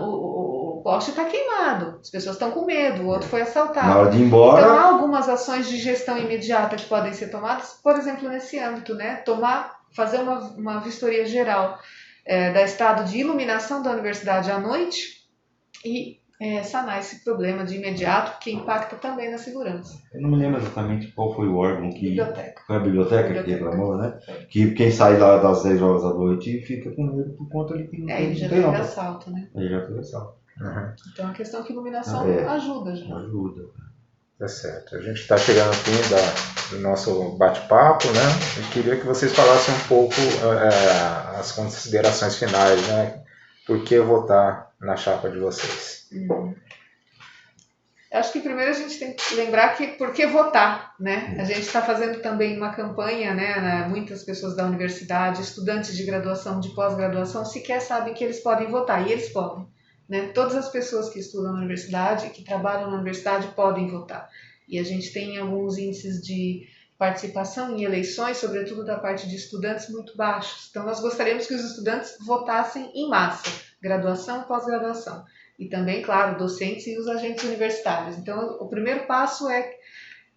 o poste está queimado, as pessoas estão com medo, o outro foi assaltado. Na hora de ir embora... Então há algumas ações de gestão imediata que podem ser tomadas, por exemplo, nesse âmbito, né? Fazer uma vistoria geral da estado de iluminação da universidade à noite e sanar esse problema de imediato que impacta também na segurança. Eu não me lembro exatamente qual foi o órgão que... Biblioteca. Foi a biblioteca que reclamou, né? Que quem sai lá das 10 horas da noite fica com medo por conta de que não tem... Ele já teve assalto, né? Ele já teve assalto. Então a questão que iluminação ajuda já. Ajuda. Tá certo. A gente está chegando ao fim do nosso bate-papo, né? Eu queria que vocês falassem um pouco as considerações finais, né? Por que votar na chapa de vocês? Acho que primeiro a gente tem que lembrar que por que votar, né? A gente está fazendo também uma campanha, né? Muitas pessoas da universidade, estudantes de graduação, de pós-graduação, sequer sabem que eles podem votar, e eles podem. Né? Todas as pessoas que estudam na universidade, que trabalham na universidade, podem votar. E a gente tem alguns índices de participação em eleições, sobretudo da parte de estudantes, muito baixos. Então, nós gostaríamos que os estudantes votassem em massa, graduação e pós-graduação. E também, claro, docentes e os agentes universitários. Então, o primeiro passo é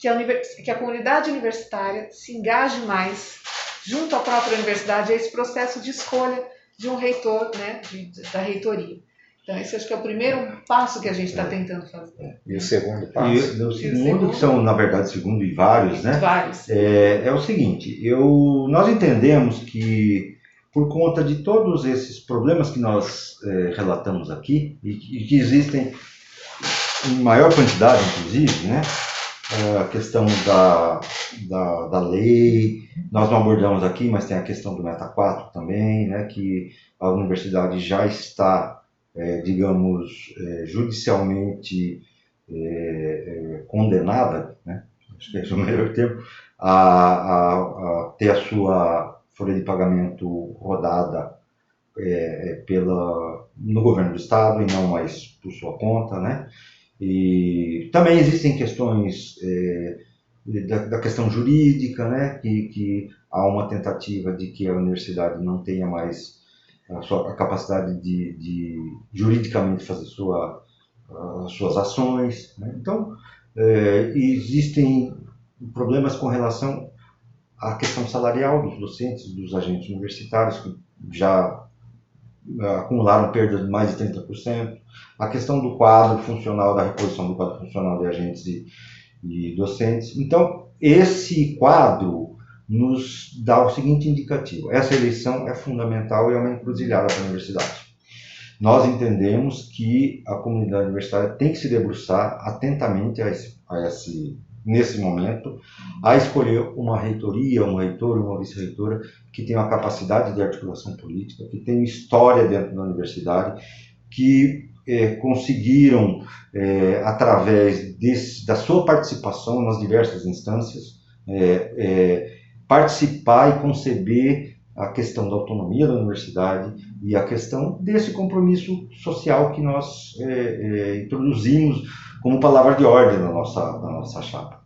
que a comunidade universitária se engaje mais junto à própria universidade a esse processo de escolha de um reitor, né, da reitoria. Então, esse acho que é o primeiro passo que a gente está tentando fazer. E o segundo passo? E o segundo, que são, na verdade, segundo e vários, né? Vários. É o seguinte, nós entendemos que, por conta de todos esses problemas que nós relatamos aqui, e que existem em maior quantidade, inclusive, né? A questão da lei, nós não abordamos aqui, mas tem a questão do Meta 4 também, né? Que a universidade já está, digamos, judicialmente condenada, né? Acho que esse é o melhor termo, a ter a sua folha de pagamento rodada no governo do estado e não mais por sua conta, né? E também existem questões da questão jurídica, né? Que há uma tentativa de que a universidade não tenha mais a capacidade de juridicamente fazer as suas ações, né? Então, existem problemas com relação à questão salarial dos docentes, dos agentes universitários, que já acumularam perdas de mais de 30%, a questão do quadro funcional, da reposição do quadro funcional de agentes e docentes. Então, esse quadro nos dá o seguinte indicativo: essa eleição é fundamental e é uma encruzilhada para a universidade. Nós entendemos que a comunidade universitária tem que se debruçar atentamente nesse momento, a escolher uma reitoria, um reitor, uma vice-reitora que tenha uma capacidade de articulação política, que tenha história dentro da universidade, que conseguiram, através da sua participação nas diversas instâncias, participar e conceber a questão da autonomia da universidade e a questão desse compromisso social que nós introduzimos como palavra de ordem na nossa chapa.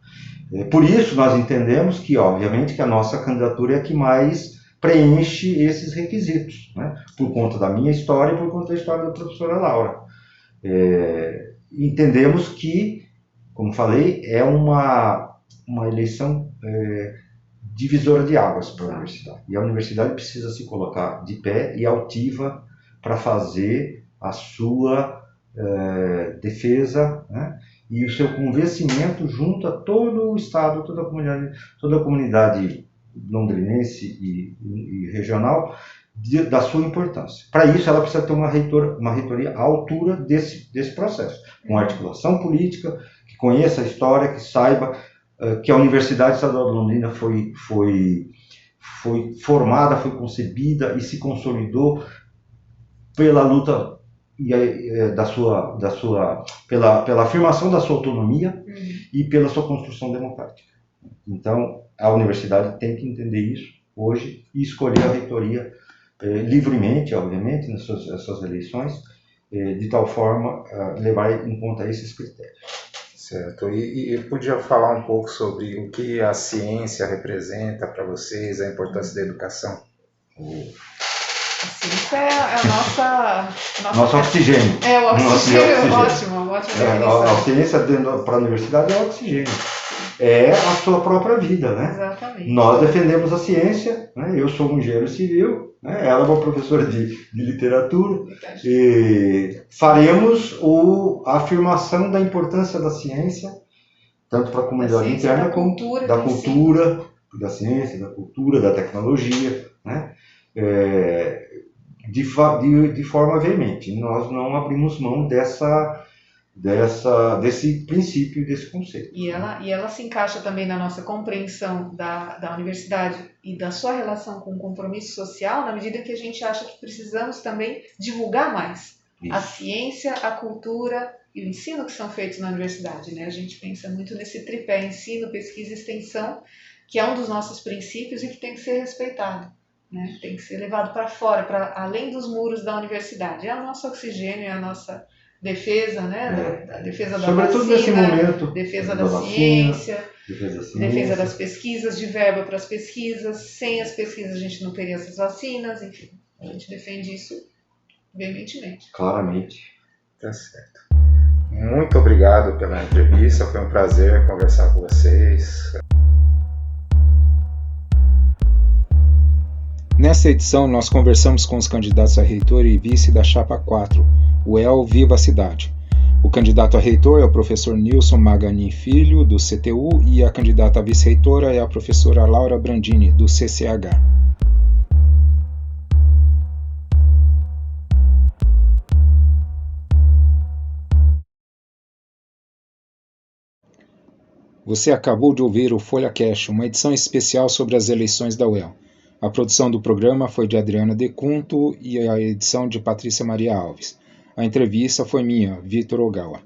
Por isso, nós entendemos que, obviamente, que a nossa candidatura é a que mais preenche esses requisitos, né? Por conta da minha história e por conta da história da professora Laura. Entendemos que, como falei, é uma eleição divisora de águas para a universidade. E a universidade precisa se colocar de pé e altiva para fazer a sua defesa, né? E o seu convencimento junto a todo o Estado, toda a comunidade londrinense e regional da sua importância. Para isso, ela precisa ter uma reitoria à altura desse processo, com articulação política, que conheça a história, que saiba que a Universidade Estadual de Londrina foi formada, foi concebida e se consolidou pela luta pela afirmação da sua autonomia e pela sua construção democrática. Então, a universidade tem que entender isso hoje e escolher a reitoria livremente, obviamente, nas suas eleições, de tal forma levar em conta esses critérios. Certo. E podia falar um pouco sobre o que a ciência representa para vocês, a importância da educação? A ciência é a nosso oxigênio. O oxigênio, ótimo. A ciência para a universidade é o oxigênio. É a sua própria vida, né? Exatamente. Nós defendemos a ciência, né? Eu sou um engenheiro civil, né? Ela é uma professora de literatura, e faremos a afirmação da importância da ciência, tanto para a comunidade interna como da cultura, da ciência, da cultura, da tecnologia, né? De forma veemente. Nós não abrimos mão desse princípio e desse conceito. E ela se encaixa também na nossa compreensão da universidade e da sua relação com o compromisso social, na medida que a gente acha que precisamos também divulgar mais a ciência, a cultura e o ensino que são feitos na universidade, né? A gente pensa muito nesse tripé: ensino, pesquisa e extensão, que é um dos nossos princípios e que tem que ser respeitado, né? Tem que ser levado para fora, para além dos muros da universidade. É o nosso oxigênio, é a nossa defesa, né? A defesa da sobretudo vacina, nesse momento, defesa da ciência, defesa das pesquisas, de verba para as pesquisas. Sem as pesquisas a gente não teria essas vacinas, enfim. A gente defende isso veementemente. Claramente. Tá certo. Muito obrigado pela entrevista, foi um prazer conversar com vocês. Nesta edição, nós conversamos com os candidatos a reitor e vice da Chapa 4, o UEL Viva a Cidade. O candidato a reitor é o professor Nilson Maganin Filho, do CTU, e a candidata a vice-reitora é a professora Laura Brandini, do CCH. Você acabou de ouvir o FolhaCast, uma edição especial sobre as eleições da UEL. A produção do programa foi de Adriana Decunto e a edição de Patrícia Maria Alves. A entrevista foi minha, Vitor Ogawa.